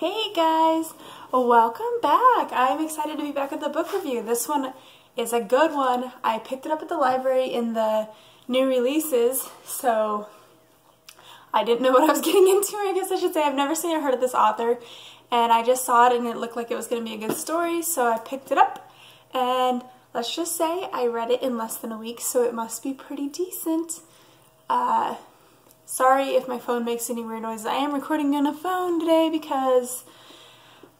Hey guys, welcome back. I'm excited to be back with the book review. This one is a good one. I picked it up at the library in the new releases, so I didn't know what I was getting into, I guess I should say. I've never seen or heard of this author, and I just saw it and it looked like it was going to be a good story, so I picked it up, and let's just say I read it in less than a week, so it must be pretty decent. Sorry if my phone makes any weird noises. I am recording on a phone today because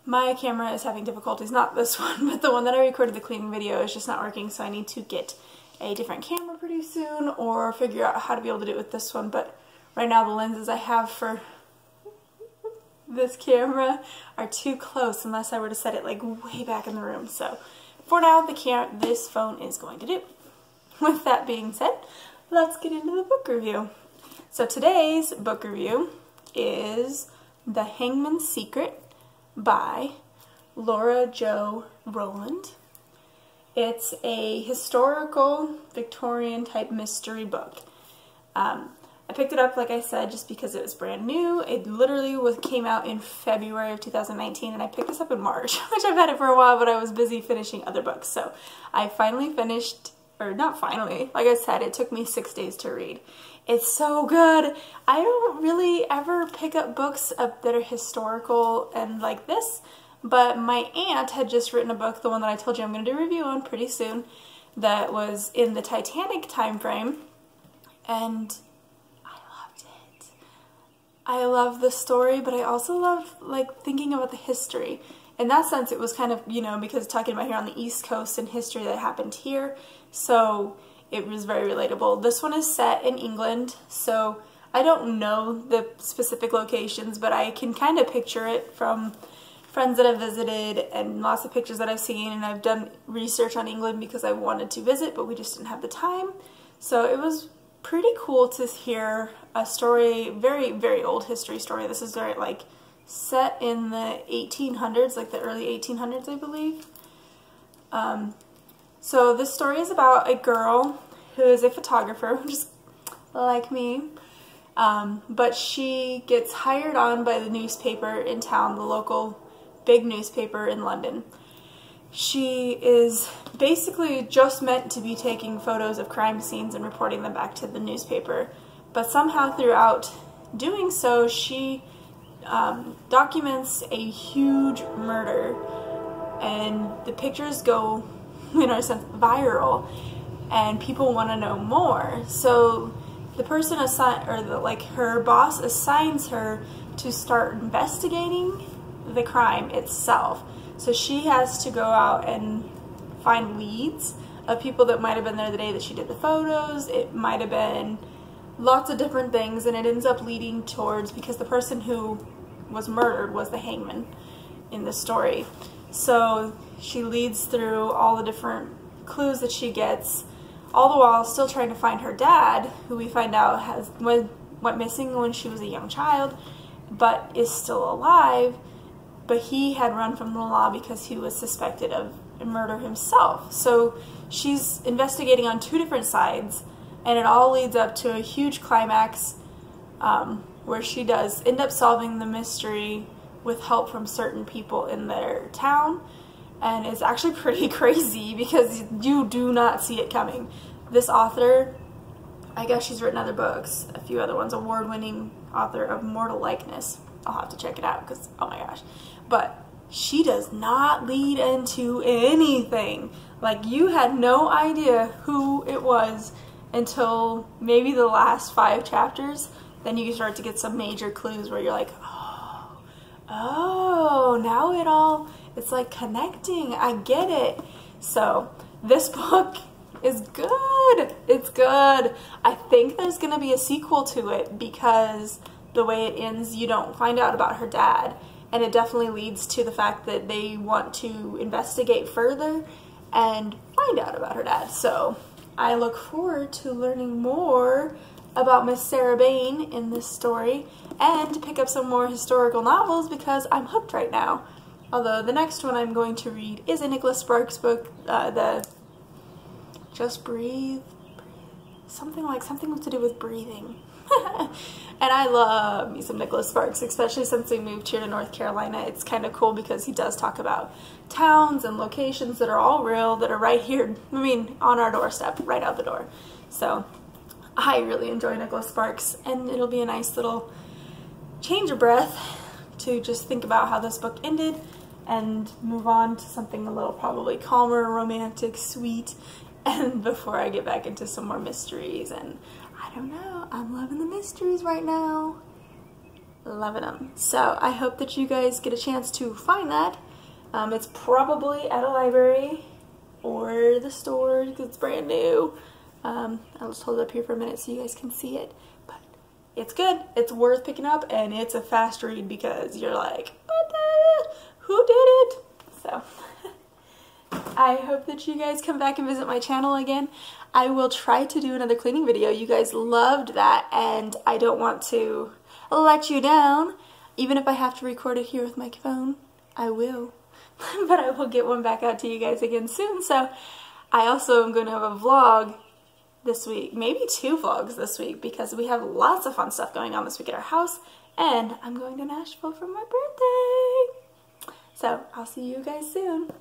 my camera is having difficulties. Not this one, but the one that I recorded the cleaning video is just not working, so I need to get a different camera pretty soon or figure out how to be able to do it with this one. But right now the lenses I have for this camera are too close unless I were to set it like way back in the room. So for now, this phone is going to do. With that being said, let's get into the book review. So today's book review is The Hangman's Secret by Laura Jo Rowland. It's a historical Victorian type mystery book. I picked it up, like I said, just because it was brand new. It literally came out in February of 2019, and I picked this up in March, which I've had it for a while, but I was busy finishing other books. So I finally finished, or not finally, like I said, it took me 6 days to read. It's so good. I don't really ever pick up books that are historical and like this, but my aunt had just written a book, the one that I told you I'm going to do a review on pretty soon, that was in the Titanic time frame, and I loved it. I love the story, but I also love like thinking about the history. In that sense, it was kind of, you know, because talking about here on the East Coast and history that happened here, so it was very relatable. This one is set in England, so I don't know the specific locations, but I can kind of picture it from friends that I've visited and lots of pictures that I've seen, and I've done research on England because I wanted to visit, but we just didn't have the time. So it was pretty cool to hear a story, very, very old history story. This is very, like, set in the 1800s, like the early 1800s, I believe. So this story is about a girl who is a photographer, just like me, but she gets hired on by the newspaper in town, the local big newspaper in London. She is basically just meant to be taking photos of crime scenes and reporting them back to the newspaper, but somehow throughout doing so, she documents a huge murder, and the pictures go, in a sense, viral, and people want to know more. So the person her boss assigns her to start investigating the crime itself. So she has to go out and find leads of people that might have been there the day that she did the photos. It might have been lots of different things, and it ends up leading towards, because the person who was murdered was the hangman in the story. So she leads through all the different clues that she gets, all the while still trying to find her dad, who we find out went missing when she was a young child, but is still alive, but he had run from the law because he was suspected of murder himself. So she's investigating on two different sides, and it all leads up to a huge climax where she does end up solving the mystery with help from certain people in their town. And it's actually pretty crazy because you do not see it coming. This author, I guess she's written other books, a few other ones, award-winning author of Mortal Likeness. I'll have to check it out because, oh my gosh. But she does not lead into anything. Like, you had no idea who it was until maybe the last 5 chapters. Then you start to get some major clues where you're like, oh, now it's like connecting. I get it. So this book is good. It's good. I think there's going to be a sequel to it because the way it ends, you don't find out about her dad. And it definitely leads to the fact that they want to investigate further and find out about her dad. So I look forward to learning more about Miss Sarah Bain in this story, and to pick up some more historical novels because I'm hooked right now. Although the next one I'm going to read is a Nicholas Sparks book, the Just Breathe, something to do with breathing. And I love me some Nicholas Sparks, especially since we moved here to North Carolina. It's kind of cool because he does talk about towns and locations that are all real, that are right here, I mean, on our doorstep, right out the door. So I really enjoy Nicholas Sparks, and it'll be a nice little change of breath to just think about how this book ended and move on to something a little probably calmer, romantic, sweet, and before I get back into some more mysteries. And I don't know, I'm loving the mysteries right now. Loving them. So I hope that you guys get a chance to find that. It's probably at a library or the store because it's brand new. I'll just hold it up here for a minute so you guys can see it. But it's good. It's worth picking up, and it's a fast read because you're like, what the? Who did it? So I hope that you guys come back and visit my channel again. I will try to do another cleaning video. You guys loved that, and I don't want to let you down. Even if I have to record it here with my phone, I will. But I will get one back out to you guys again soon. So I also am going to have a vlog this week, maybe 2 vlogs this week, because we have lots of fun stuff going on this week at our house, and I'm going to Nashville for my birthday. So I'll see you guys soon.